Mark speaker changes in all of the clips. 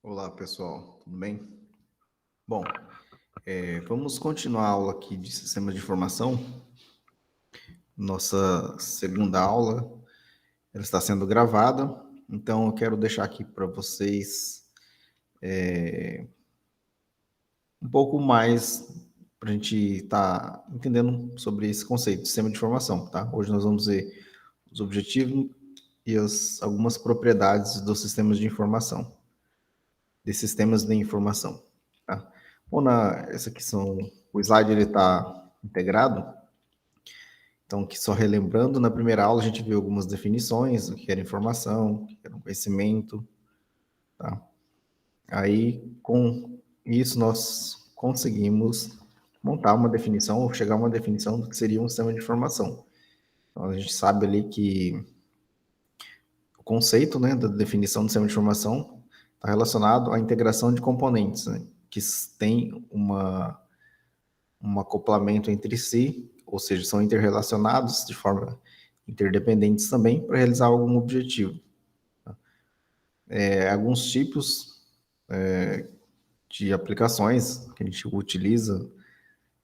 Speaker 1: Olá, pessoal, tudo bem? Bom, vamos continuar a aula aqui de sistemas de informação. Nossa segunda aula, ela está sendo gravada, então eu quero deixar aqui para vocês um pouco mais para a gente estar entendendo sobre esse conceito de sistema de informação, tá? Hoje nós vamos ver os objetivos e algumas propriedades dos sistemas de informação, desses sistemas de informação, tá? Bom, essa aqui o slide ele está integrado. Então, que só relembrando, na primeira aula a gente viu algumas definições, o que era informação, o que era um conhecimento, tá? Aí, com isso, nós conseguimos montar uma definição, ou chegar a uma definição do que seria um sistema de informação. Então, a gente sabe ali que o conceito, né, da definição do sistema de informação está relacionado à integração de componentes, né, que tem um acoplamento entre si, ou seja, são interrelacionados de forma interdependentes também para realizar algum objetivo. Alguns tipos de aplicações que a gente utiliza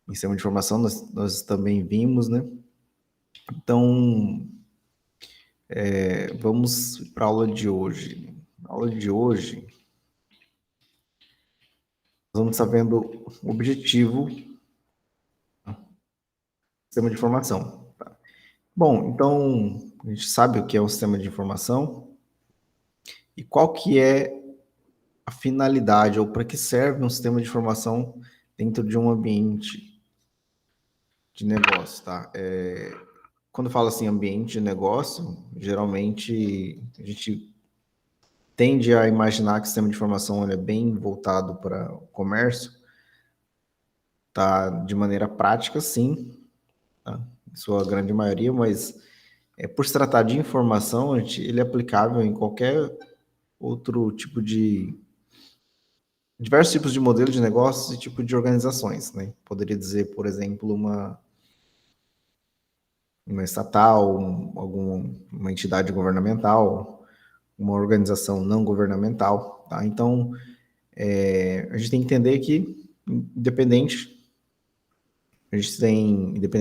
Speaker 1: em sistema de informação, nós também vimos, né? Então, vamos para a aula de hoje. Na aula de hoje, nós vamos estar vendo o objetivo do sistema de informação. Tá? Bom, então, a gente sabe o que é um sistema de informação e qual que é a finalidade ou para que serve um sistema de informação dentro de um ambiente de negócio, tá? Quando fala assim ambiente de negócio, geralmente a gente tende a imaginar que o sistema de informação ele é bem voltado para o comércio, tá? De maneira prática, sim, tá? Em sua grande maioria, mas por se tratar de informação, ele é aplicável em qualquer outro tipo de diversos tipos de modelos de negócios e tipo de organizações, né? Poderia dizer, por exemplo, uma estatal, uma entidade governamental, uma organização não governamental, tá? Então, a gente tem que entender que, independente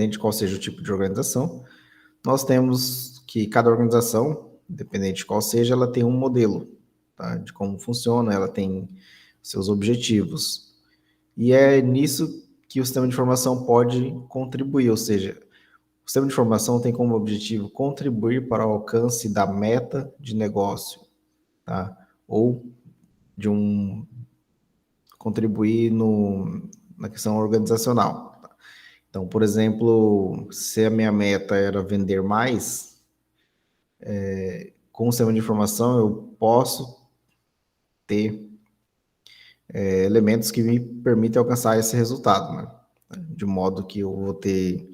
Speaker 1: de qual seja o tipo de organização, nós temos que cada organização, independente de qual seja, ela tem um modelo, tá? De como funciona, ela tem seus objetivos. E é nisso que o sistema de informação pode contribuir, ou seja, o sistema de informação tem como objetivo contribuir para o alcance da meta de negócio, tá? Ou de contribuir na questão organizacional. Tá? Então, por exemplo, se a minha meta era vender mais, com o sistema de informação eu posso ter elementos que me permitem alcançar esse resultado, né? De modo que eu vou ter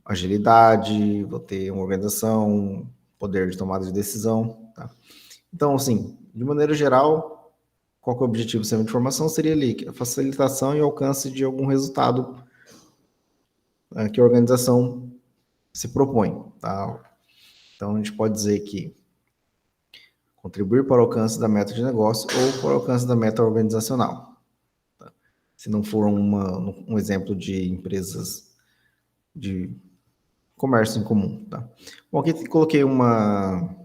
Speaker 1: agilidade, vou ter uma organização, poder de tomada de decisão, tá? Então, assim, de maneira geral, qual que é o objetivo do sistema de informação? Seria ali a facilitação e alcance de algum resultado que a organização se propõe, tá? Então, a gente pode dizer que contribuir para o alcance da meta de negócio ou para o alcance da meta organizacional. Tá? Se não for um exemplo de empresas de comércio em comum, tá? Bom, aqui coloquei uma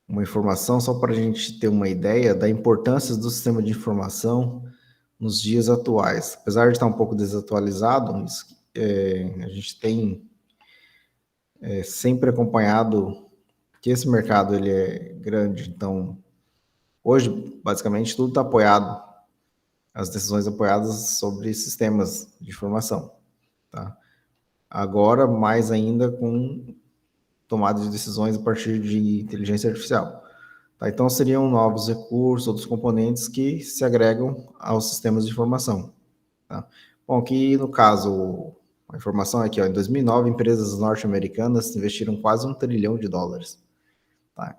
Speaker 1: informação só para a gente ter uma ideia da importância do sistema de informação nos dias atuais. Apesar de estar um pouco desatualizado, a gente tem sempre acompanhado que esse mercado ele é grande, então hoje basicamente tudo está apoiado, as decisões apoiadas sobre sistemas de informação, tá? Agora mais ainda com tomada de decisões a partir de inteligência artificial. Tá? Então, seriam novos recursos, outros componentes que se agregam aos sistemas de informação. Tá? Bom, aqui no caso, a informação é que ó, em 2009, empresas norte-americanas investiram quase $1 trilhão. Tá?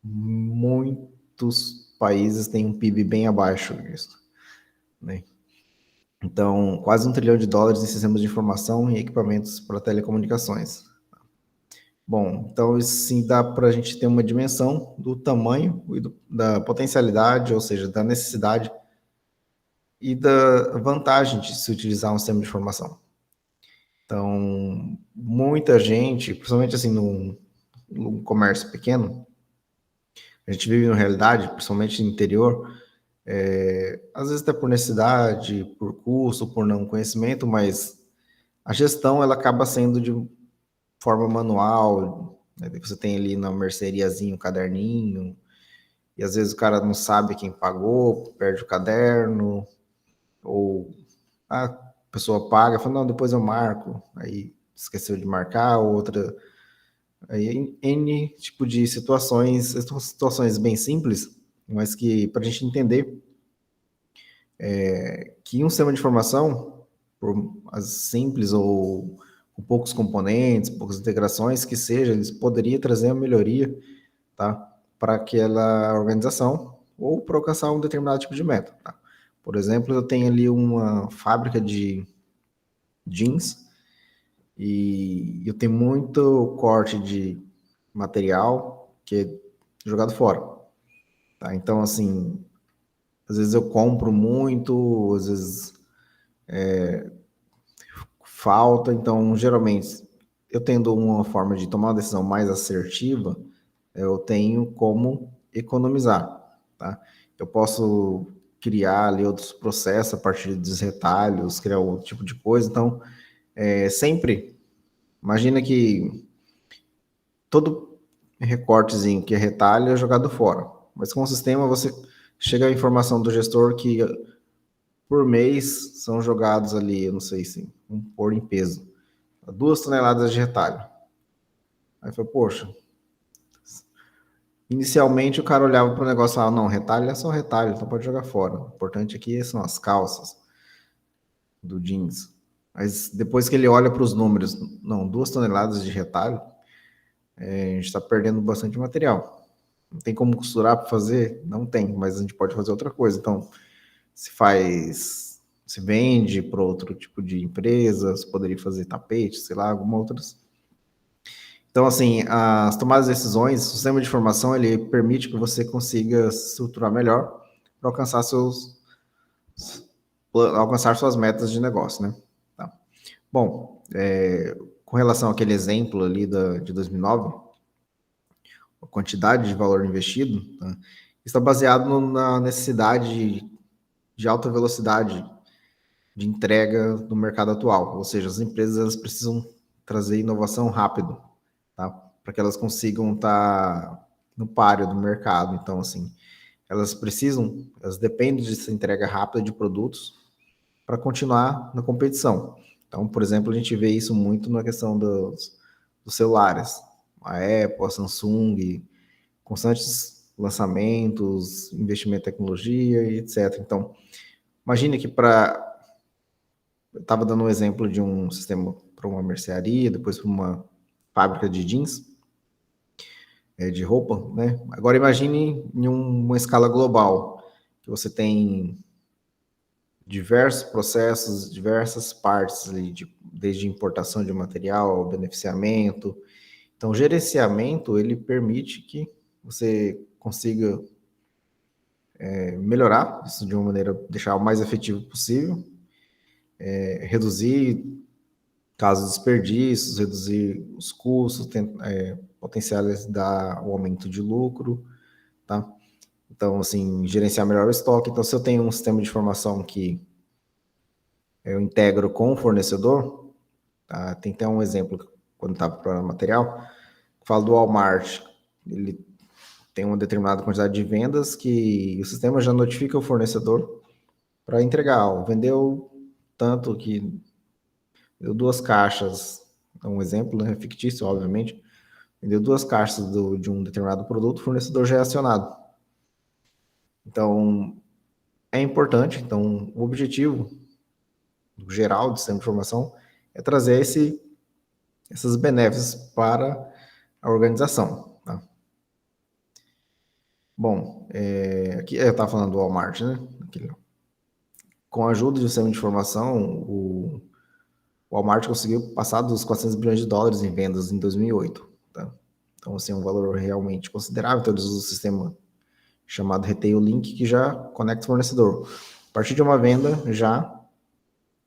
Speaker 1: Muitos países têm um PIB bem abaixo disso. Né? Então, quase $1 trilhão em sistemas de informação e equipamentos para telecomunicações. Bom, então isso sim dá para a gente ter uma dimensão do tamanho e da potencialidade, ou seja, da necessidade e da vantagem de se utilizar um sistema de informação. Então, muita gente, principalmente assim no comércio pequeno, a gente vive uma realidade, principalmente no interior, às vezes até por necessidade, por custo, por não conhecimento, mas a gestão ela acaba sendo de forma manual, né? Você tem ali na merceariazinha um caderninho, e às vezes o cara não sabe quem pagou, perde o caderno, ou a pessoa paga, fala, não, depois eu marco, aí esqueceu de marcar, outra. Aí N tipo de situações, situações bem simples, mas que para a gente entender que um sistema de informação, por as simples ou com poucos componentes, poucas integrações que seja, eles poderia trazer uma melhoria, tá? Para aquela organização ou para alcançar um determinado tipo de meta, tá? Por exemplo, eu tenho ali uma fábrica de jeans e eu tenho muito corte de material que é jogado fora, tá? Então, assim, às vezes eu compro muito, às vezes falta, então, geralmente, eu tendo uma forma de tomar uma decisão mais assertiva, eu tenho como economizar, tá? Eu posso criar ali outros processos a partir dos retalhos, criar outro tipo de coisa, então, sempre, imagina que todo recortezinho que é retalho é jogado fora. Mas com o sistema você chega a informação do gestor que por mês são jogados ali, eu não sei se, vamos pôr em peso, 2 toneladas de retalho. Aí foi, poxa, inicialmente o cara olhava para o negócio e falava, não, retalho é só retalho, então pode jogar fora. O importante aqui são as calças do jeans. Mas depois que ele olha para os números, não, 2 toneladas de retalho, a gente está perdendo bastante material. Não tem como costurar para fazer? Não tem, mas a gente pode fazer outra coisa. Então, se vende para outro tipo de empresa, se poderia fazer tapete, sei lá, alguma outras. Então, assim, as tomadas de decisões, o sistema de informação, ele permite que você consiga se estruturar melhor para alcançar suas metas de negócio, né? Tá. Bom, com relação àquele exemplo ali de 2009, a quantidade de valor investido, tá, está baseado na necessidade de alta velocidade de entrega no mercado atual. Ou seja, as empresas elas precisam trazer inovação rápido, tá? Para que elas consigam estar no páreo do mercado. Então, assim, elas dependem dessa entrega rápida de produtos para continuar na competição. Então, por exemplo, a gente vê isso muito na questão dos celulares. A Apple, a Samsung, constantes lançamentos, investimento em tecnologia e etc. Então, imagine que para eu estava dando um exemplo de um sistema para uma mercearia, depois para uma fábrica de jeans, de roupa, né? Agora imagine em uma escala global, que você tem diversos processos, diversas partes ali, desde importação de material, beneficiamento. Então, o gerenciamento, ele permite que você consiga melhorar isso de uma maneira, deixar o mais efetivo possível, reduzir casos de desperdícios, reduzir os custos, potencializar o aumento de lucro, tá? Então, assim, gerenciar melhor o estoque. Então, se eu tenho um sistema de informação que eu integro com o fornecedor, tá? Tem até um exemplo, quando estava para material, falo do Walmart, ele tem uma determinada quantidade de vendas que o sistema já notifica o fornecedor para entregar. Ó, vendeu tanto que deu 2 caixas, é um exemplo, né, fictício, obviamente, vendeu 2 caixas de um determinado produto, o fornecedor já é acionado. Então, é importante. Então, o objetivo geral do sistema de informação é trazer essas benefícios para a organização. Tá? Bom, aqui eu estava falando do Walmart, né? Com a ajuda do sistema de informação, o Walmart conseguiu passar dos 400 bilhões de dólares em vendas em 2008. Tá? Então, assim, é um valor realmente considerável. Então, eles usam o sistema chamado Retail Link, que já conecta o fornecedor. A partir de uma venda, já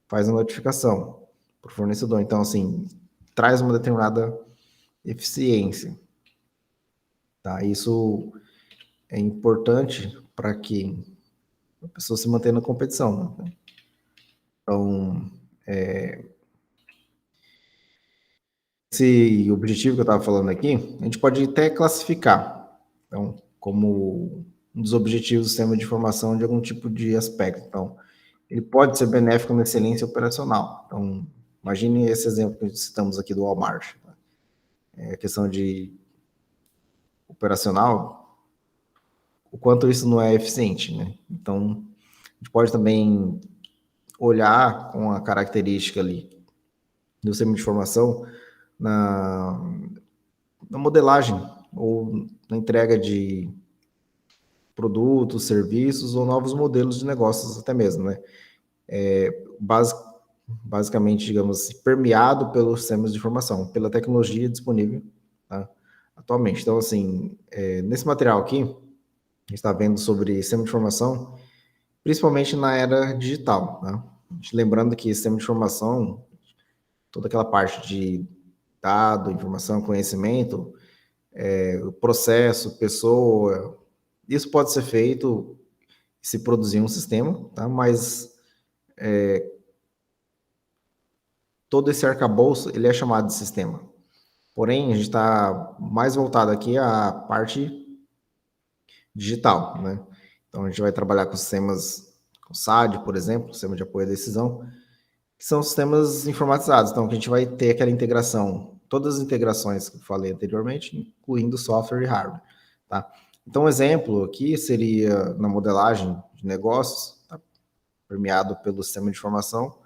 Speaker 1: faz a notificação para o fornecedor. Então, assim, traz uma determinada eficiência. Tá? Isso é importante para que a pessoa se mantenha na competição. Né? Então, esse objetivo que eu estava falando aqui, a gente pode até classificar, então, como um dos objetivos do sistema de informação de algum tipo de aspecto. Então, ele pode ser benéfico na excelência operacional. Então, imagine esse exemplo que citamos aqui do Walmart. Tá? A questão de operacional, o quanto isso não é eficiente, né? Então, a gente pode também olhar com a característica ali do sistema de informação na modelagem ou na entrega de produtos, serviços ou novos modelos de negócios até mesmo, né? Basicamente, digamos, permeado pelos sistemas de informação, pela tecnologia disponível, tá? Atualmente. Então, assim, nesse material aqui, a gente está vendo sobre sistema de informação, principalmente na era digital, tá? Lembrando que sistema de informação, toda aquela parte de dado, informação, conhecimento, o processo, pessoa, isso pode ser feito se produzir um sistema, tá? Mas todo esse arcabouço, ele é chamado de sistema. Porém, a gente está mais voltado aqui à parte digital, né? Então, a gente vai trabalhar com sistemas, com SAD, por exemplo, Sistema de Apoio à Decisão, que são sistemas informatizados. Então, que a gente vai ter aquela integração, todas as integrações que eu falei anteriormente, incluindo software e hardware, tá? Então, um exemplo aqui seria na modelagem de negócios, tá? Permeado pelo sistema de informação,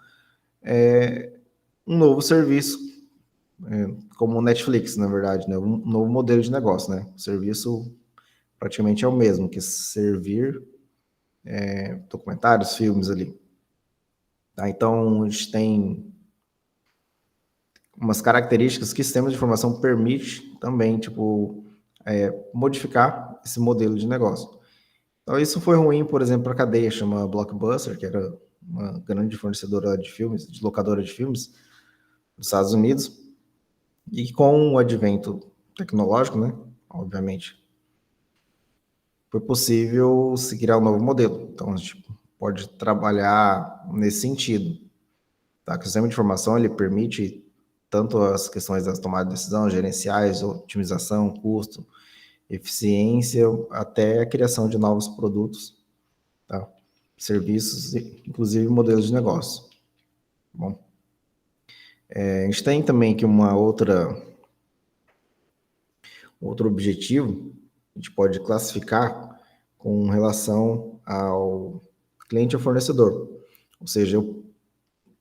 Speaker 1: um novo serviço, como o Netflix, na verdade, né? Um novo modelo de negócio, né? O serviço praticamente é o mesmo, que servir documentários, filmes ali. Tá? Então, a gente tem umas características que sistemas de informação permite também, tipo, modificar esse modelo de negócio. Então, isso foi ruim, por exemplo, para a cadeia chama Blockbuster, que era uma grande fornecedora de filmes, de locadora de filmes dos Estados Unidos, e com o advento tecnológico, né, obviamente, foi possível se criar um novo modelo. Então, a gente pode trabalhar nesse sentido. Tá? Que o sistema de informação ele permite tanto as questões das tomadas de decisão, gerenciais, otimização, custo, eficiência, até a criação de novos produtos, tá? Serviços, inclusive modelos de negócio. Bom, a gente tem também aqui outro objetivo, a gente pode classificar com relação ao cliente ou fornecedor. Ou seja, o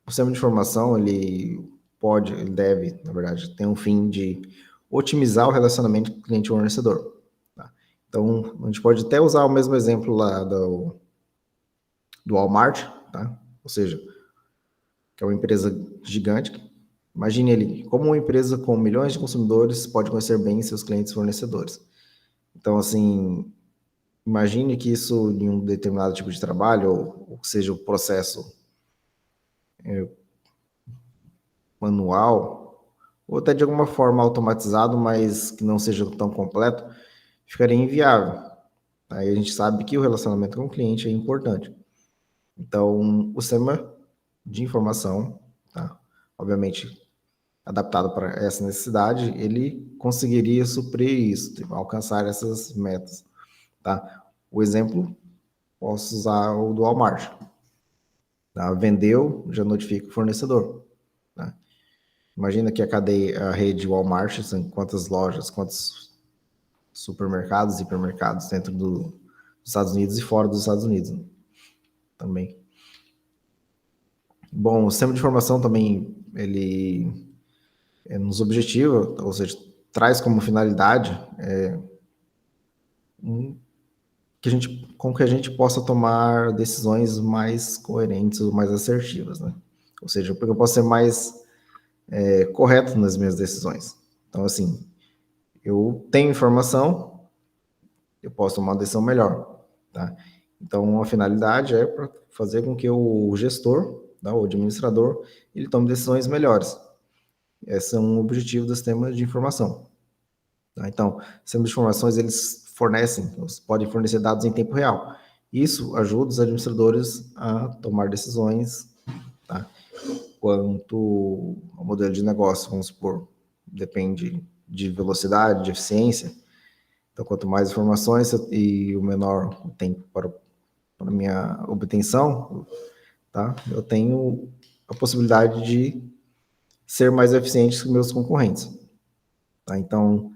Speaker 1: sistema de informação, ele deve, na verdade, ter um fim de otimizar o relacionamento cliente fornecedor. Tá? Então, a gente pode até usar o mesmo exemplo lá do Walmart, tá? Ou seja, que é uma empresa gigante. Imagine ele como uma empresa com milhões de consumidores pode conhecer bem seus clientes fornecedores. Então, assim, imagine que isso em um determinado tipo de trabalho, ou seja, o processo manual, ou até de alguma forma automatizado, mas que não seja tão completo, ficaria inviável. Aí a gente sabe que o relacionamento com o cliente é importante. Então, o sistema de informação, tá? Obviamente, adaptado para essa necessidade, ele conseguiria suprir isso, alcançar essas metas. Tá? O exemplo, posso usar o do Walmart. Tá? Vendeu, já notifica o fornecedor. Tá? Imagina que a rede Walmart, são quantas lojas, quantos supermercados e hipermercados dentro dos Estados Unidos e fora dos Estados Unidos, né? Também. Bom, o sistema de informação também, ele nos objetiva, ou seja, traz como finalidade com que a gente possa tomar decisões mais coerentes ou mais assertivas, né? Ou seja, porque eu posso ser mais correto nas minhas decisões. Então, assim, eu tenho informação, eu posso tomar uma decisão melhor, tá? Então, a finalidade é para fazer com que o gestor, tá, o administrador, ele tome decisões melhores. Esse é um objetivo do sistema de informação. Tá? Então, sistemas de informações, eles podem fornecer dados em tempo real. Isso ajuda os administradores a tomar decisões, tá? Quanto ao modelo de negócio, vamos supor, depende de velocidade, de eficiência. Então, quanto mais informações e o menor o tempo para a minha obtenção, tá? Eu tenho a possibilidade de ser mais eficiente que meus concorrentes. Tá? Então,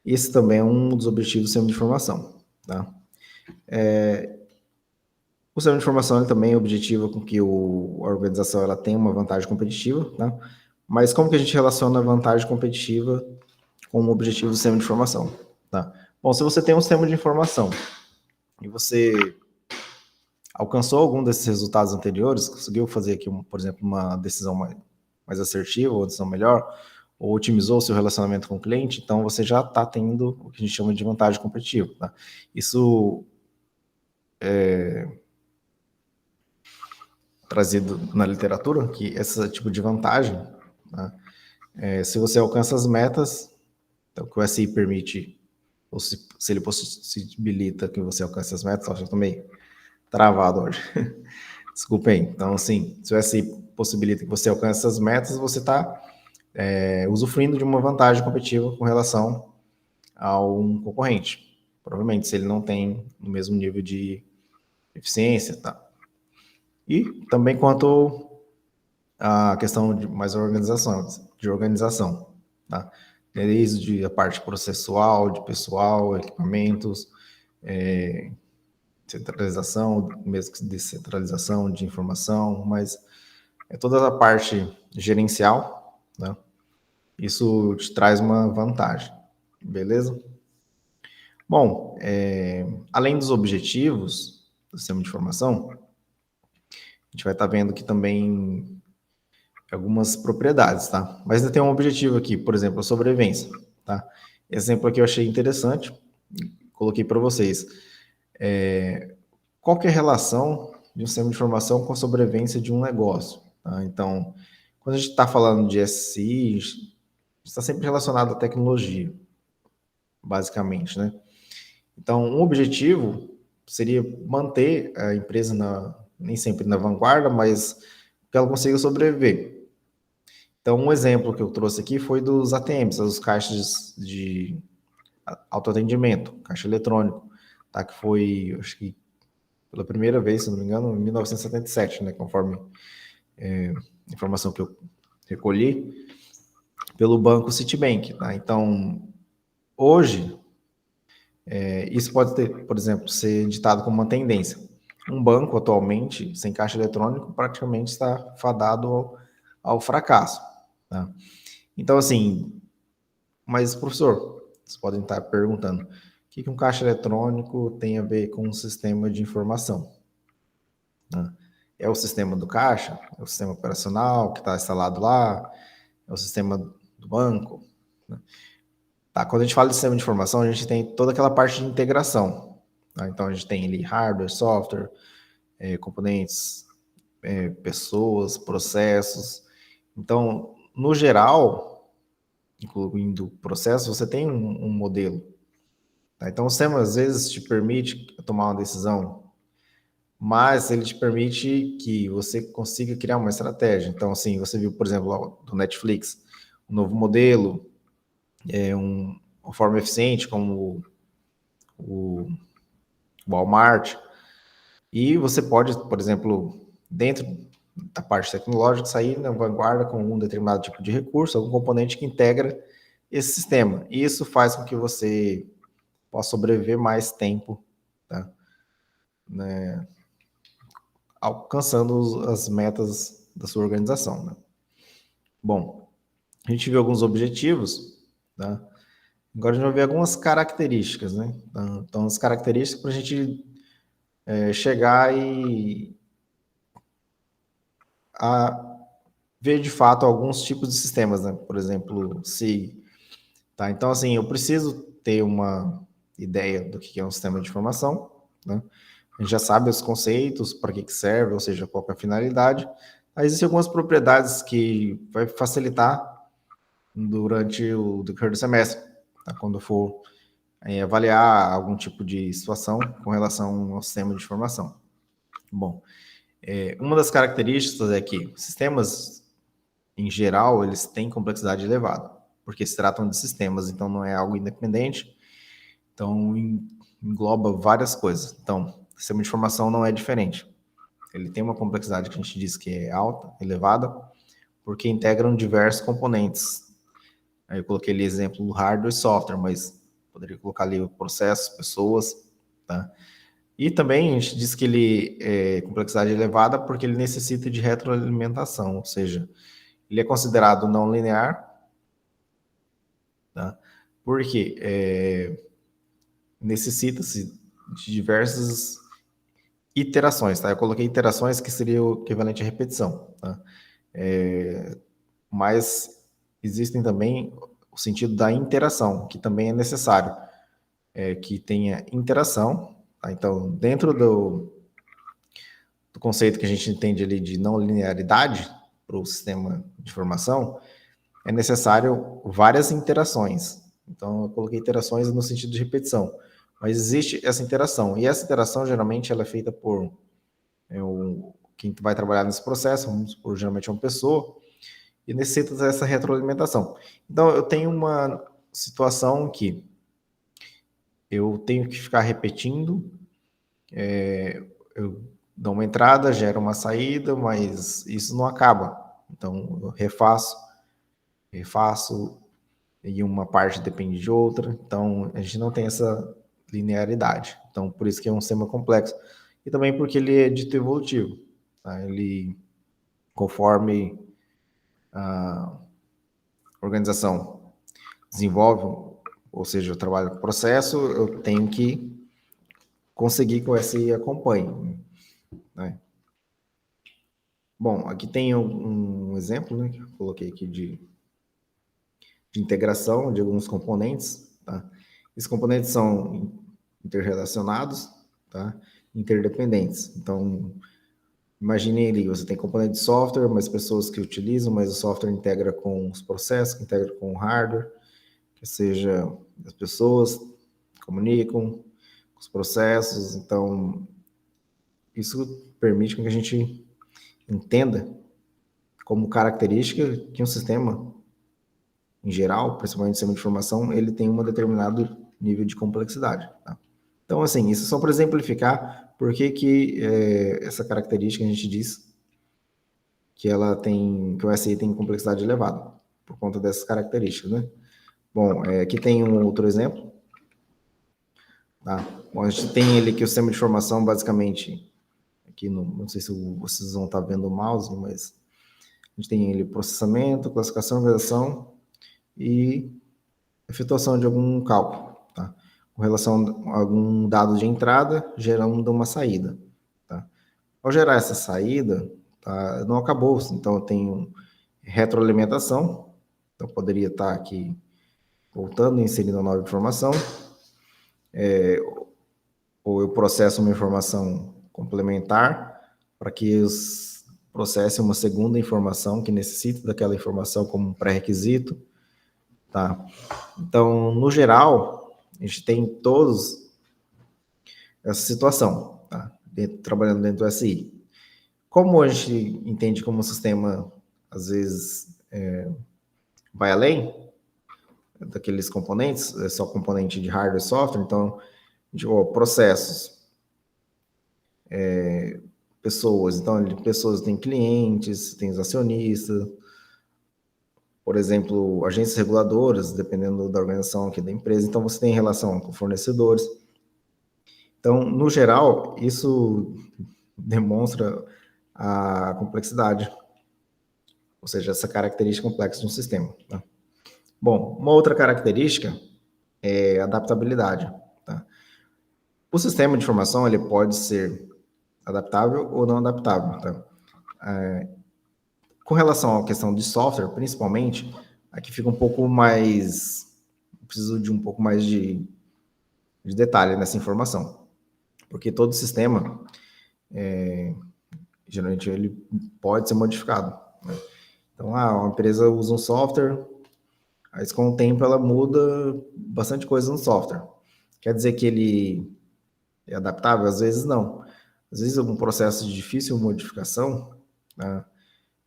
Speaker 1: esse também é um dos objetivos do sistema de informação. Tá? O sistema de informação ele também objetiva com que a organização ela tenha uma vantagem competitiva. Tá? Mas como que a gente relaciona a vantagem competitiva com o objetivo do sistema de informação? Tá? Bom, se você tem um sistema de informação e você alcançou algum desses resultados anteriores, conseguiu fazer aqui, por exemplo, uma decisão mais assertiva, ou decisão melhor, ou otimizou o seu relacionamento com o cliente, então você já está tendo o que a gente chama de vantagem competitiva. Tá? Isso é trazido na literatura, que esse tipo de vantagem, tá? Se você alcança as metas, então, que o SI permite, ou se ele possibilita que você alcance as metas, eu já estou meio travado hoje. Desculpem. Então, assim, se o SI possibilita que você alcance essas metas, você está usufruindo de uma vantagem competitiva com relação a um concorrente. Provavelmente, se ele não tem o mesmo nível de eficiência, tá? E também quanto à questão de mais organização, tá? Desde a parte processual, de pessoal, equipamentos, centralização, mesmo que descentralização de informação, mas é toda a parte gerencial, né? Isso te traz uma vantagem, beleza? Bom, além dos objetivos do sistema de informação, a gente vai estar vendo que também algumas propriedades, tá? Mas ainda tem um objetivo aqui, por exemplo, a sobrevivência, tá? Exemplo aqui eu achei interessante, coloquei para vocês. Qual que é a relação de um sistema de informação com a sobrevivência de um negócio? Tá? Então, quando a gente está falando de SI, está sempre relacionado à tecnologia, basicamente, né? Então, um objetivo seria manter a empresa nem sempre na vanguarda, mas que ela consiga sobreviver. Então, um exemplo que eu trouxe aqui foi dos ATMs, os caixas de autoatendimento, caixa eletrônico, tá? Que foi, acho que pela primeira vez, se não me engano, em 1977, né? Conforme a informação que eu recolhi, pelo banco Citibank, tá? Então, hoje, isso pode ter, por exemplo, ser ditado como uma tendência. Um banco, atualmente, sem caixa eletrônico, praticamente está fadado ao fracasso. Tá? Então, assim, mas, professor, vocês podem estar perguntando, o que um caixa eletrônico tem a ver com um sistema de informação? Né? É o sistema do caixa? É o sistema operacional que está instalado lá? É o sistema do banco? Né? Tá, quando a gente fala de sistema de informação, a gente tem toda aquela parte de integração. Tá? Então, a gente tem ali hardware, software, componentes, pessoas, processos. Então, no geral, incluindo processos, você tem um modelo. Tá? Então, o sistema, às vezes, te permite tomar uma decisão, mas ele te permite que você consiga criar uma estratégia. Então, assim, você viu, por exemplo, lá do Netflix, um novo modelo, uma forma eficiente, como o Walmart, e você pode, por exemplo, dentro da parte tecnológica, sair na vanguarda com um determinado tipo de recurso, algum componente que integra esse sistema. E isso faz com que você possa sobreviver mais tempo, tá? Né? Alcançando as metas da sua organização. Né? Bom, a gente viu alguns objetivos, tá? Agora a gente vai ver algumas características, né? Então, as características para a gente chegar a ver de fato alguns tipos de sistemas, né? Por exemplo, se Tá? Então, assim, eu preciso ter uma ideia do que é um sistema de informação, né? A gente já sabe os conceitos, para que serve, ou seja, qual é a finalidade. Aí existem algumas propriedades que vai facilitar durante o decorrer do semestre, tá? Quando for avaliar algum tipo de situação com relação ao sistema de informação. Bom, uma das características é que sistemas, em geral, eles têm complexidade elevada, porque se tratam de sistemas, então não é algo independente, então engloba várias coisas. Então, o sistema de informação não é diferente. Ele tem uma complexidade que a gente diz que é alta, elevada, porque integram diversos componentes. Aí eu coloquei ali exemplo do hardware e software, mas poderia colocar ali processos, pessoas, tá? E também a gente diz que ele é complexidade elevada porque ele necessita de retroalimentação, ou seja, ele é considerado não linear, tá? Porque necessita-se de diversas iterações, tá? Eu coloquei iterações que seria o equivalente à repetição, tá? Mas existem também o sentido da interação, que também é necessário, que tenha interação, tá? Então, dentro do conceito que a gente entende ali de não linearidade para o sistema de informação, é necessário várias interações. Então, eu coloquei interações no sentido de repetição, mas existe essa interação, e essa interação geralmente ela é feita por quem vai trabalhar nesse processo, vamos supor, geralmente é uma pessoa, e necessita dessa retroalimentação. Então, eu tenho uma situação que eu tenho que ficar repetindo, eu dou uma entrada, gero uma saída, mas isso não acaba. Então, eu refaço, e uma parte depende de outra. Então, a gente não tem essa linearidade. Então, por isso que é um sistema complexo. E também porque ele é dito evolutivo. Tá? Ele, conforme a organização desenvolve, ou seja, eu trabalho com processo, eu tenho que conseguir que o SI acompanhe, né? Bom, aqui tem um exemplo, né, que eu coloquei aqui de integração de alguns componentes, tá? Esses componentes são interrelacionados, tá? Interdependentes. Então, imagine ali, você tem componente de software, mas pessoas que utilizam, mas o software integra com os processos, que integra com o hardware, que seja as pessoas comunicam com os processos. Então, isso permite que a gente entenda como característica que um sistema, em geral, principalmente o sistema de informação, ele tem um determinado nível de complexidade. Tá? Então, assim, isso só para exemplificar por que essa característica a gente diz que ela tem, que o SI tem complexidade elevada, por conta dessas características, né? Bom, aqui tem um outro exemplo. Tá? Bom, a gente tem ele que o sistema de informação, basicamente, aqui não sei se vocês vão estar vendo o mouse, mas a gente tem ele processamento, classificação, organização e efetuação de algum cálculo, tá? Com relação a algum dado de entrada, gerando uma saída, tá? Ao gerar essa saída, tá, não acabou, então eu tenho retroalimentação, então poderia estar aqui voltando e inserindo uma nova informação, ou eu processo uma informação complementar para que os processe uma segunda informação que necessita daquela informação como um pré-requisito, tá? Então, no geral, a gente tem todos essa situação, tá? Trabalhando dentro do SI. Como a gente entende como o sistema, às vezes, vai além daqueles componentes, é só componente de hardware e software, então, processos, pessoas, então, pessoas têm clientes, tem os acionistas, por exemplo, agências reguladoras, dependendo da organização aqui da empresa, então você tem relação com fornecedores. Então, no geral, isso demonstra a complexidade, ou seja, essa característica complexa de um sistema. Tá? Bom, uma outra característica é a adaptabilidade. Tá? O sistema de informação ele pode ser adaptável ou não adaptável. Tá? Com relação à questão de software, principalmente, aqui fica um pouco mais preciso de um pouco mais de detalhe nessa informação, porque todo sistema, geralmente, ele pode ser modificado, né? Então, uma empresa usa um software, aí com o tempo ela muda bastante coisa no software. Quer dizer que ele é adaptável? Às vezes não. Às vezes algum processo de difícil modificação, né,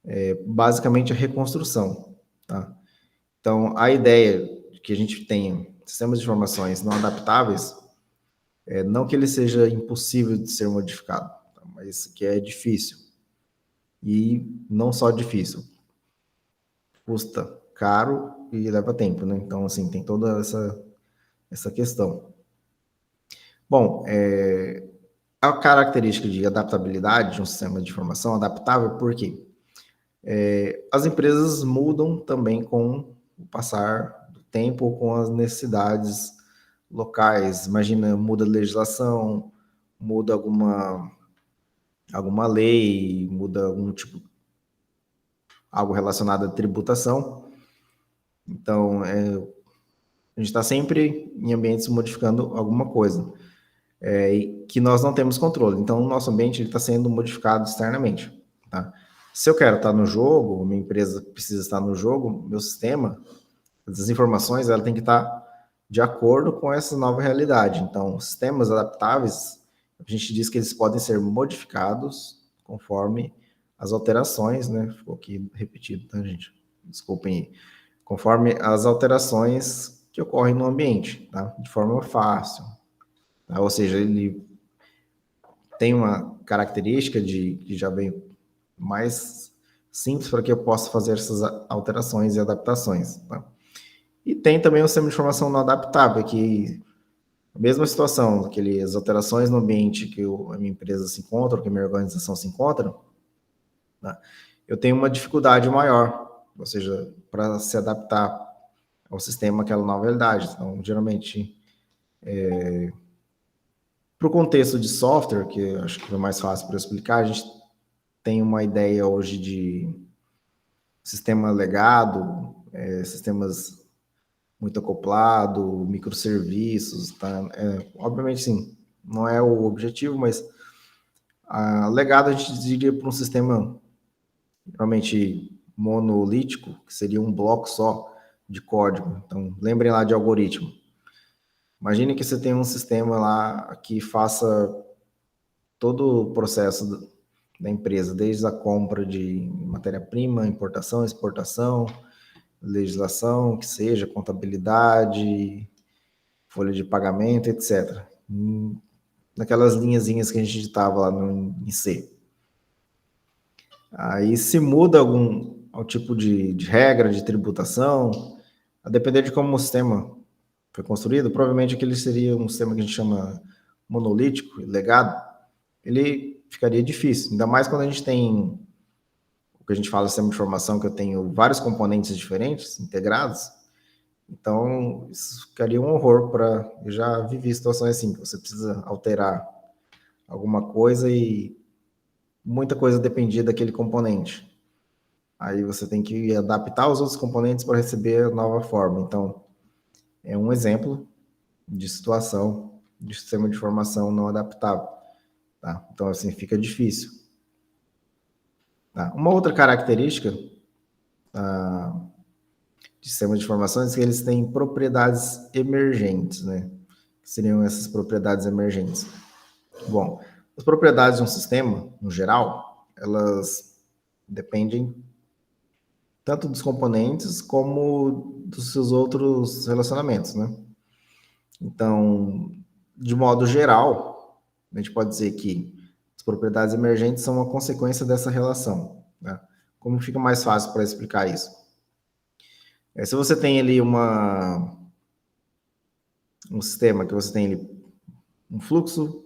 Speaker 1: é basicamente a reconstrução, tá? Então, a ideia de que a gente tenha sistemas de informações não adaptáveis é não que ele seja impossível de ser modificado, tá? Mas que é difícil. E não só difícil, custa caro e leva tempo, né? Então, assim, tem toda essa questão. Bom, a característica de adaptabilidade de um sistema de informação adaptável, por quê? As empresas mudam também com o passar do tempo, com as necessidades locais. Imagina, muda a legislação, muda alguma lei, muda algum tipo, algo relacionado à tributação. Então, a gente está sempre em ambientes modificando alguma coisa, que nós não temos controle. Então, o nosso ambiente está sendo modificado externamente. Tá? Se eu quero estar no jogo, minha empresa precisa estar no jogo, meu sistema, as informações, ela tem que estar de acordo com essa nova realidade. Então, sistemas adaptáveis, a gente diz que eles podem ser modificados conforme as alterações, né? Ficou aqui repetido, tá, gente? Desculpem aí. Conforme as alterações que ocorrem no ambiente, tá? De forma fácil. Tá? Ou seja, ele tem uma característica que já vem mais simples para que eu possa fazer essas alterações e adaptações. Tá? E tem também o sistema de informação não adaptável, que a mesma situação, aquelas alterações no ambiente que a minha empresa se encontra, que a minha organização se encontra, tá? Eu tenho uma dificuldade maior, ou seja, para se adaptar ao sistema àquela nova realidade. Então, geralmente, para o contexto de software, que eu acho que é mais fácil para explicar, a gente tem uma ideia hoje de sistema legado, sistemas muito acoplado, microserviços, tá? Obviamente, sim, não é o objetivo, mas legado a gente diria para um sistema realmente monolítico, que seria um bloco só de código. Então, lembrem lá de algoritmo. Imagine que você tem um sistema lá que faça todo o processo da empresa, desde a compra de matéria-prima, importação, exportação, legislação, que seja, contabilidade, folha de pagamento, etc. Naquelas linhazinhas que a gente digitava lá em C. Aí se muda ao tipo de regra de tributação, a depender de como o sistema foi construído, provavelmente aquele seria um sistema que a gente chama monolítico, legado, ele ficaria difícil, ainda mais quando a gente tem o que a gente fala de sistema de informação, que eu tenho vários componentes diferentes, integrados, então isso ficaria um horror para... Eu já vivi situações assim, que você precisa alterar alguma coisa e muita coisa dependia daquele componente. Aí você tem que adaptar os outros componentes para receber a nova forma. Então, é um exemplo de situação de sistema de informação não adaptável. Tá? Então, assim, fica difícil. Tá? Uma outra característica de sistemas de informações é que eles têm propriedades emergentes, né? Que seriam essas propriedades emergentes? Bom, as propriedades de um sistema, no geral, elas dependem tanto dos componentes como dos seus outros relacionamentos, né? Então, de modo geral, a gente pode dizer que as propriedades emergentes são uma consequência dessa relação, né? Como fica mais fácil para explicar isso? Se você tem ali um sistema que você tem ali um fluxo,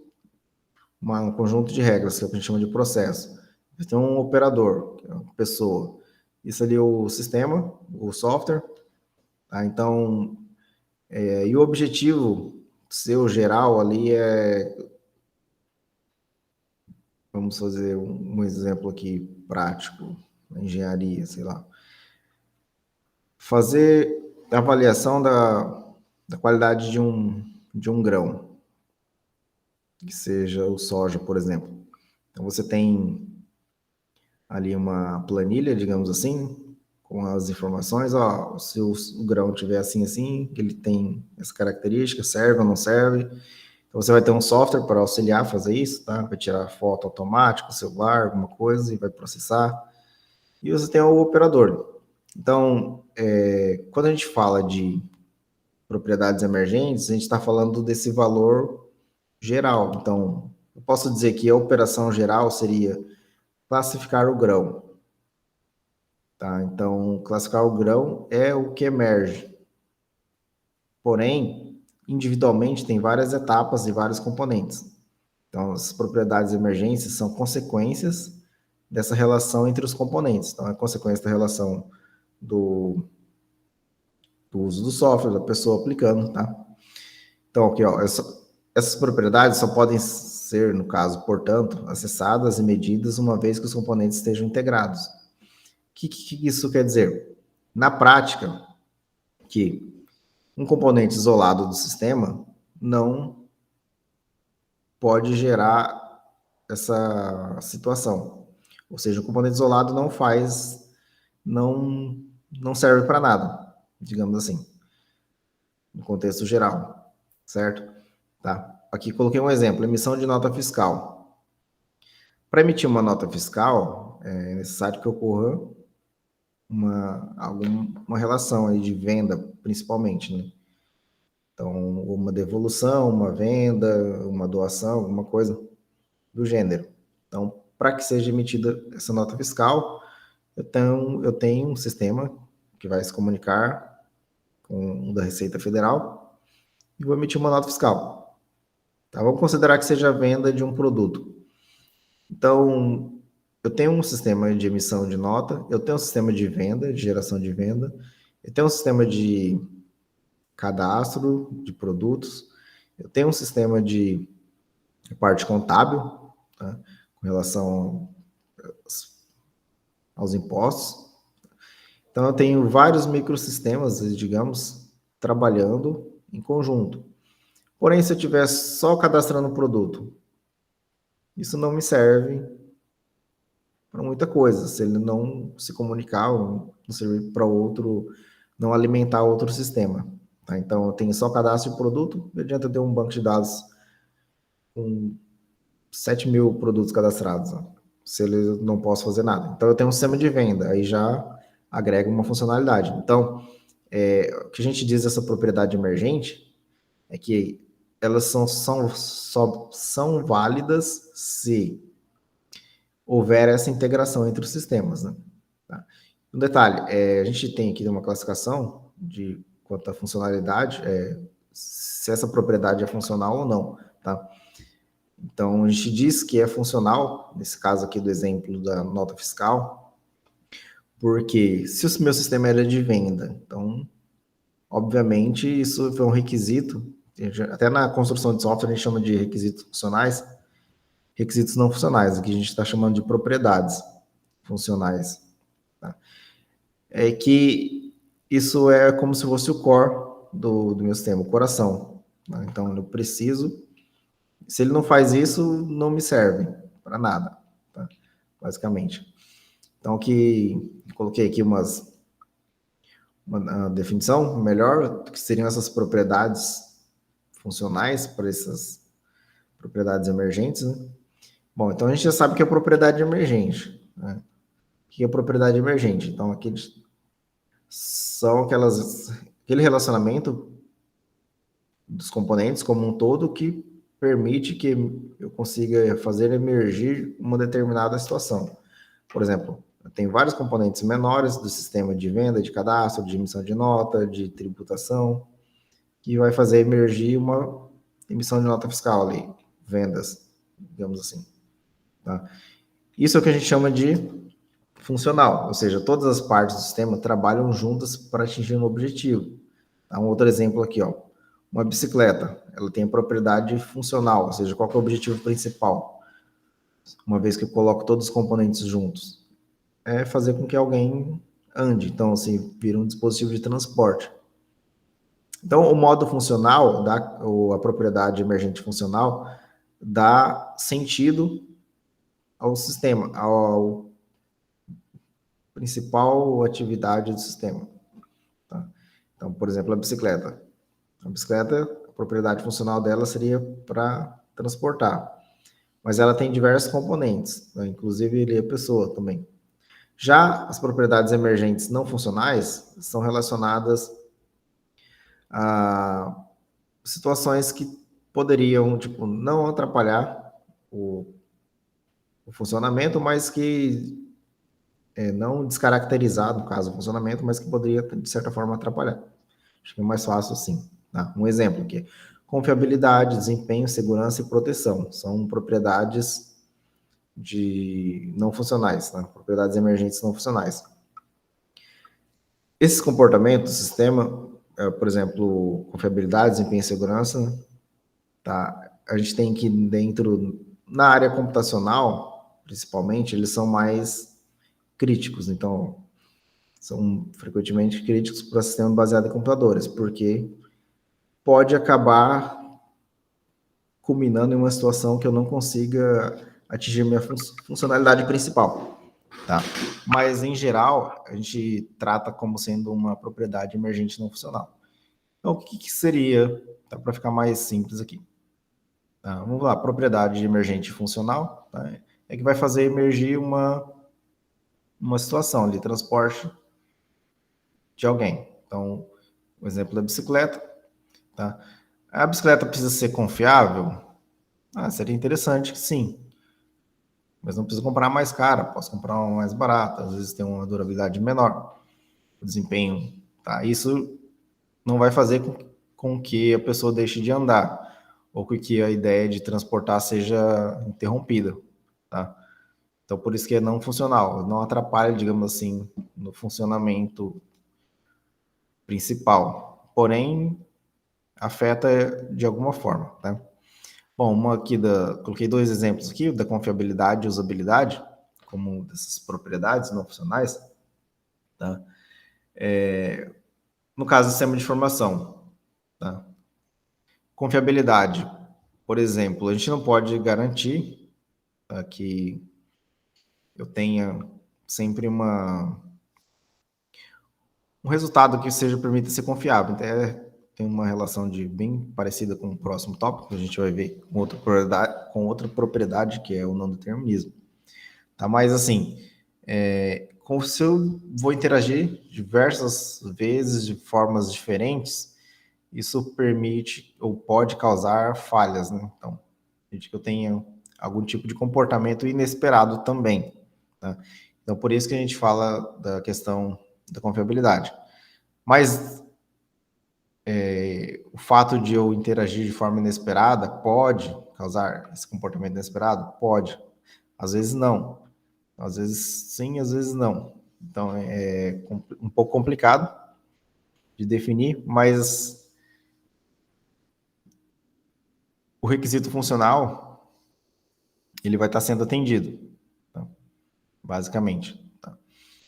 Speaker 1: um conjunto de regras, que é o que a gente chama de processo. Você tem um operador, que é uma pessoa. Isso ali é o sistema, o software. Tá? Então, e o objetivo seu geral ali vamos fazer um exemplo aqui prático, na engenharia, sei lá. Fazer a avaliação da qualidade de um grão, que seja o soja, por exemplo. Então, você tem ali uma planilha, digamos assim, com as informações, ó, se o grão tiver assim, assim, ele tem essa característica, serve ou não serve. Então, você vai ter um software para auxiliar a fazer isso, tá? Vai tirar foto automático, celular, alguma coisa, e vai processar. E você tem o operador. Então, quando a gente fala de propriedades emergentes, a gente está falando desse valor geral. Então, eu posso dizer que a operação geral seria classificar o grão. Tá? Então, classificar o grão é o que emerge. Porém, individualmente tem várias etapas e vários componentes. Então, as propriedades emergentes são consequências dessa relação entre os componentes. Então, é consequência da relação do, do uso do software, da pessoa aplicando, tá? Então, aqui, ó, essas propriedades só podem ser, no caso, portanto, acessadas e medidas uma vez que os componentes estejam integrados. O que isso quer dizer? Na prática, que um componente isolado do sistema não pode gerar essa situação. Ou seja, o componente isolado não, não serve para nada, digamos assim, no contexto geral, certo? Tá? Aqui coloquei um exemplo, emissão de nota fiscal. Para emitir uma nota fiscal, é necessário que ocorra uma relação aí de venda, principalmente, né? Então, uma devolução, uma venda, uma doação, alguma coisa do gênero. Então, para que seja emitida essa nota fiscal, eu tenho um sistema que vai se comunicar com o da Receita Federal e vou emitir uma nota fiscal. Tá? Vamos considerar que seja a venda de um produto. Então, eu tenho um sistema de emissão de nota, eu tenho um sistema de venda, de geração de venda, eu tenho um sistema de cadastro de produtos, eu tenho um sistema de parte contábil, tá? Com relação aos impostos. Então, eu tenho vários microsistemas, digamos, trabalhando em conjunto. Porém, se eu estiver só cadastrando o produto, isso não me serve para muita coisa. Se ele não se comunicar, ou não servir para outro, não alimentar outro sistema. Tá? Então, eu tenho só cadastro de produto, não adianta ter um banco de dados com 7 mil produtos cadastrados, ó, se ele não posso fazer nada. Então, eu tenho um sistema de venda, aí já agrega uma funcionalidade. Então, o que a gente diz dessa propriedade emergente é que elas são válidas se houver essa integração entre os sistemas. Né? Tá? Um detalhe, a gente tem aqui uma classificação de quanto à funcionalidade, se essa propriedade é funcional ou não. Tá? Então, a gente diz que é funcional, nesse caso aqui do exemplo da nota fiscal, porque se o meu sistema era de venda, então, obviamente, isso foi um requisito, até na construção de software a gente chama de requisitos funcionais, requisitos não funcionais, aqui a gente está chamando de propriedades funcionais. Tá? É que isso é como se fosse o core do meu sistema, o coração. Tá? Então, eu preciso. Se ele não faz isso, não me serve para nada, tá? Basicamente. Então, aqui, coloquei aqui uma definição melhor, que seriam essas propriedades funcionais para essas propriedades emergentes. Né? Bom, então a gente já sabe que é propriedade emergente. Né? O que é propriedade emergente? Então, aqui são aquele relacionamento dos componentes como um todo que permite que eu consiga fazer emergir uma determinada situação. Por exemplo, eu tenho vários componentes menores do sistema de venda, de cadastro, de emissão de nota, de tributação, que vai fazer emergir uma emissão de nota fiscal ali, vendas, digamos assim. Tá? Isso é o que a gente chama de funcional, ou seja, todas as partes do sistema trabalham juntas para atingir um objetivo. Tá? Um outro exemplo aqui, ó. Uma bicicleta, ela tem a propriedade funcional, ou seja, qual é o objetivo principal? Uma vez que eu coloco todos os componentes juntos, é fazer com que alguém ande. Então, assim, vira um dispositivo de transporte. Então, o modo funcional, ou a propriedade emergente funcional, dá sentido ao sistema, ao principal atividade do sistema. Tá? Então, por exemplo, a bicicleta. A bicicleta, a propriedade funcional dela seria para transportar, mas ela tem diversos componentes, né? Inclusive ele é pessoa também. Já as propriedades emergentes não funcionais são relacionadas a situações que poderiam, tipo, não atrapalhar o funcionamento, mas que não descaracterizar, no caso, o funcionamento, mas que poderia, de certa forma, atrapalhar. Acho que é mais fácil assim. Tá? Um exemplo aqui. Confiabilidade, desempenho, segurança e proteção. São propriedades não funcionais, né? Propriedades emergentes não funcionais. Esses comportamentos do sistema, por exemplo, confiabilidade, desempenho e segurança, tá? A gente tem que na área computacional, principalmente, eles são mais críticos. Então, são frequentemente críticos para sistema baseado em computadores, porque pode acabar culminando em uma situação que eu não consiga atingir minha funcionalidade principal, tá? Mas, em geral, a gente trata como sendo uma propriedade emergente não funcional. Então, o que seria, tá, para ficar mais simples aqui? Tá, vamos lá, propriedade emergente funcional, tá? É que vai fazer emergir uma situação de transporte de alguém. Então, o exemplo da bicicleta, tá? A bicicleta precisa ser confiável? Seria interessante que sim, mas não preciso comprar mais cara, posso comprar uma mais barata, às vezes tem uma durabilidade menor, o desempenho, tá? Isso não vai fazer com que a pessoa deixe de andar, ou com que a ideia de transportar seja interrompida, tá? Então, por isso que é não funcional, não atrapalha, digamos assim, no funcionamento principal, porém, afeta de alguma forma, tá? Bom, coloquei dois exemplos aqui, da confiabilidade e usabilidade, como dessas propriedades não funcionais, tá? No caso do sistema de informação, tá? Confiabilidade, por exemplo, a gente não pode garantir, tá, que eu tenha sempre um resultado que permita ser confiável. Então, tem uma relação bem parecida com o próximo tópico, que a gente vai ver com outra propriedade, que é o não determinismo. Tá? Mas, assim, se eu vou interagir diversas vezes de formas diferentes, isso permite ou pode causar falhas, né? Então, que eu tenha algum tipo de comportamento inesperado também. Tá? Então, por isso que a gente fala da questão da confiabilidade. Mas o fato de eu interagir de forma inesperada pode causar esse comportamento inesperado? Pode. Às vezes não. Às vezes sim, às vezes não. Então é um pouco complicado de definir, mas o requisito funcional ele vai estar sendo atendido, tá? Basicamente. Tá?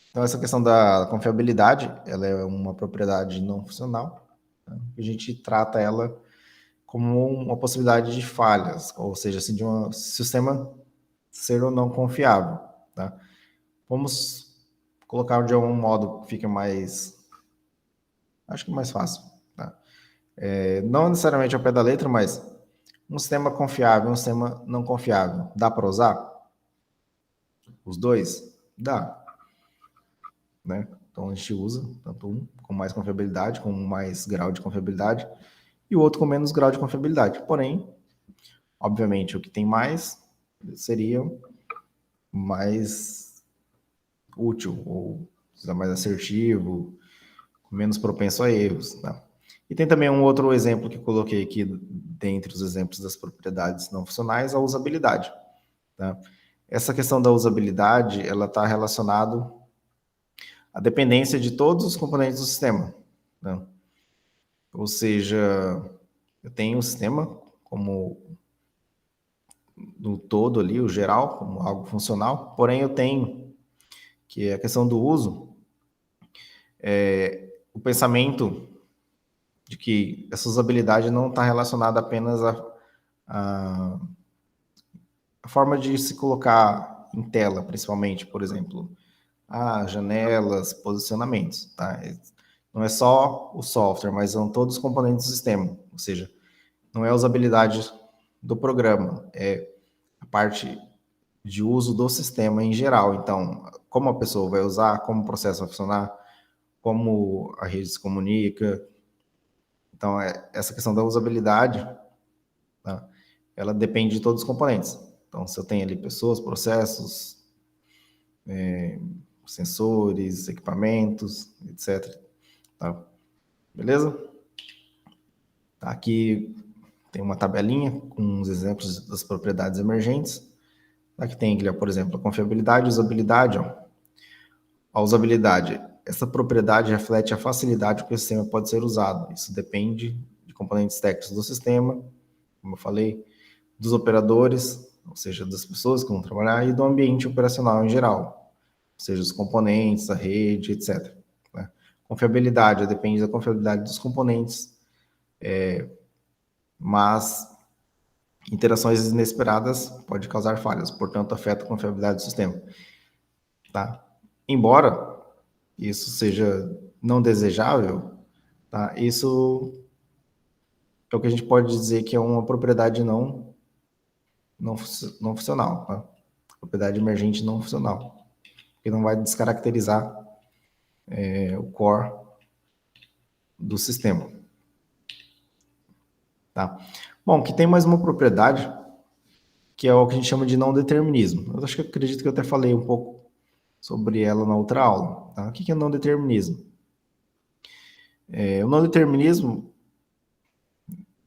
Speaker 1: Então essa questão da confiabilidade, ela é uma propriedade não funcional. Tá? A gente trata ela como uma possibilidade de falhas, ou seja, assim, de um sistema ser ou não confiável. Tá? Vamos colocar de algum modo que fica acho que mais fácil. Tá? Não necessariamente ao pé da letra, mas um sistema confiável, um sistema não confiável, dá para usar? Os dois? Dá. Né? Então a gente usa tanto um com mais confiabilidade, com mais grau de confiabilidade, e o outro com menos grau de confiabilidade. Porém, obviamente, o que tem mais seria mais útil, ou mais assertivo, menos propenso a erros. Tá? E tem também um outro exemplo que eu coloquei aqui, dentre os exemplos das propriedades não funcionais, a usabilidade. Tá? Essa questão da usabilidade, ela está relacionada à dependência de todos os componentes do sistema. Né? Ou seja, eu tenho o sistema como no todo ali, o geral, como algo funcional, porém eu tenho que é a questão do uso, o pensamento de que essa usabilidade não está relacionada apenas à forma de se colocar em tela, principalmente, por exemplo, janelas, posicionamentos, tá? Não é só o software, mas são todos os componentes do sistema, ou seja, não é a usabilidade do programa, é a parte de uso do sistema em geral. Então, como a pessoa vai usar, como o processo vai funcionar, como a rede se comunica. Então, essa questão da usabilidade, tá? Ela depende de todos os componentes. Então, se eu tenho ali pessoas, processos, sensores, equipamentos, etc. Tá? Beleza? Tá, aqui tem uma tabelinha com os exemplos das propriedades emergentes. Aqui tem, por exemplo, a confiabilidade e usabilidade. Ó. A usabilidade. Essa propriedade reflete a facilidade com que o sistema pode ser usado. Isso depende de componentes técnicos do sistema, como eu falei, dos operadores, ou seja, das pessoas que vão trabalhar, e do ambiente operacional em geral, ou seja, os componentes, a rede, etc. Né? Confiabilidade depende da confiabilidade dos componentes, mas interações inesperadas podem causar falhas, portanto, afeta a confiabilidade do sistema. Tá? Embora isso seja não desejável, tá? Isso é o que a gente pode dizer que é uma propriedade não funcional, tá? Propriedade emergente não funcional, que não vai descaracterizar o core do sistema. Tá? Bom, aqui tem mais uma propriedade, que é o que a gente chama de não determinismo. Eu acredito que eu até falei um pouco sobre ela na outra aula. Tá? O que é não determinismo? O não determinismo,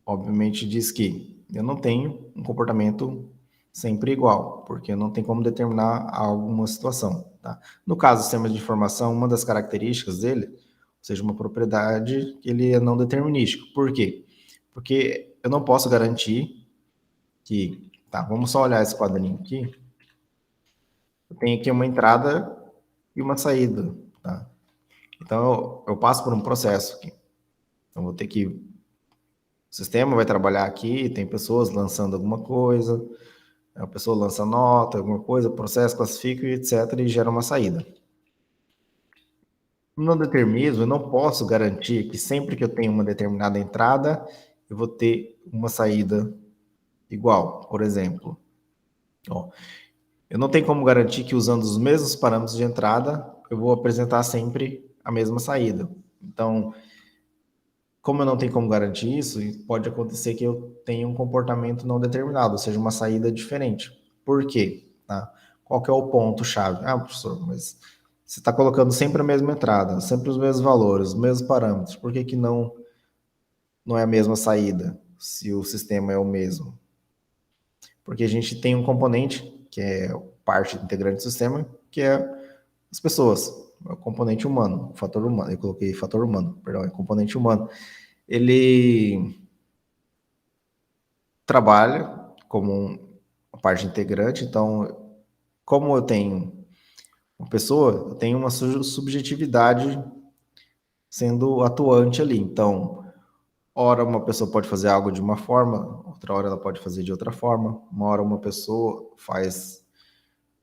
Speaker 1: obviamente, diz que eu não tenho um comportamento sempre igual, porque não tem como determinar alguma situação. Tá? No caso do sistema de informação, uma das características dele, ou seja, uma propriedade, ele é não determinístico. Por quê? Porque eu não posso garantir que, tá, vamos só olhar esse quadrinho aqui, eu tenho aqui uma entrada e uma saída, tá? Então, eu passo por um processo aqui. Então, vou ter que... O sistema vai trabalhar aqui, tem pessoas lançando alguma coisa, a pessoa lança nota, alguma coisa, processo, classifica, etc., e gera uma saída. No determinismo, eu não posso garantir que sempre que eu tenho uma determinada entrada, eu vou ter uma saída igual. Por exemplo, ó, eu não tenho como garantir que usando os mesmos parâmetros de entrada, eu vou apresentar sempre a mesma saída. Então, como eu não tenho como garantir isso, pode acontecer que eu tenha um comportamento não determinado, ou seja, uma saída diferente. Por quê? Tá? Qual que é o ponto-chave? Professor, mas você está colocando sempre a mesma entrada, sempre os mesmos valores, os mesmos parâmetros. Por que que não é a mesma saída, se o sistema é o mesmo? Porque a gente tem um componente, que é parte integrante do sistema, que é as pessoas, é o componente humano, o fator humano. Eu coloquei fator humano, perdão, é componente humano. Ele trabalha como uma parte integrante, então, como eu tenho uma pessoa, eu tenho uma subjetividade sendo atuante ali. Então, ora uma pessoa pode fazer algo de uma forma, outra hora ela pode fazer de outra forma, uma hora uma pessoa faz,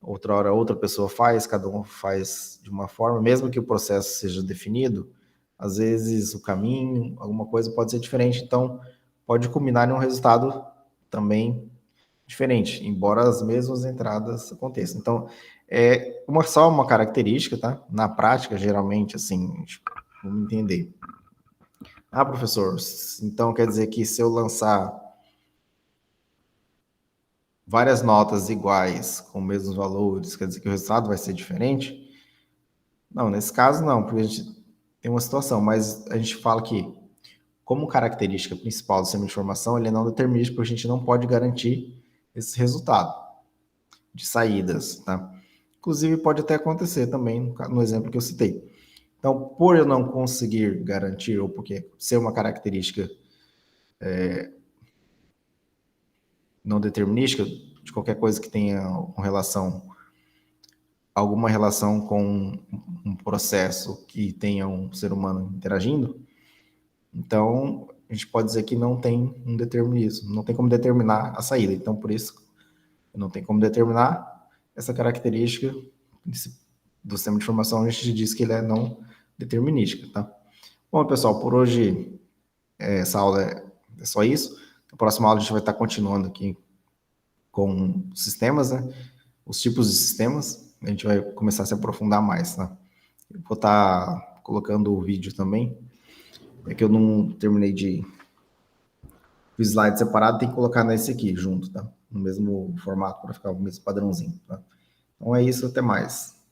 Speaker 1: outra hora outra pessoa faz, cada um faz de uma forma, mesmo que o processo seja definido, às vezes o caminho, alguma coisa pode ser diferente, então pode culminar em um resultado também diferente, embora as mesmas entradas aconteçam. Então, só uma característica, tá? Na prática, geralmente, assim, vamos entender. Professor, então quer dizer que se eu lançar várias notas iguais, com os mesmos valores, quer dizer que o resultado vai ser diferente? Não, nesse caso não, porque a gente tem uma situação, mas a gente fala que, como característica principal do sistema de informação, ele é não determinístico, porque a gente não pode garantir esse resultado de saídas, tá? Inclusive, pode até acontecer também, no exemplo que eu citei. Então, por eu não conseguir garantir, ou porque ser uma característica não determinística, de qualquer coisa que tenha alguma relação com um processo que tenha um ser humano interagindo, Então, a gente pode dizer que não tem um determinismo, não tem como determinar a saída. Então, por isso, não tem como determinar essa característica do sistema de informação, a gente diz que ele é não determinística, tá? Bom, pessoal, por hoje essa aula é só isso. Na próxima aula a gente vai estar continuando aqui com sistemas, né? Os tipos de sistemas. A gente vai começar a se aprofundar mais, tá? Eu vou estar colocando o vídeo também. É que eu não terminei de o slide separado, tem que colocar nesse aqui junto, tá? No mesmo formato para ficar o mesmo padrãozinho, tá? Então é isso, até mais.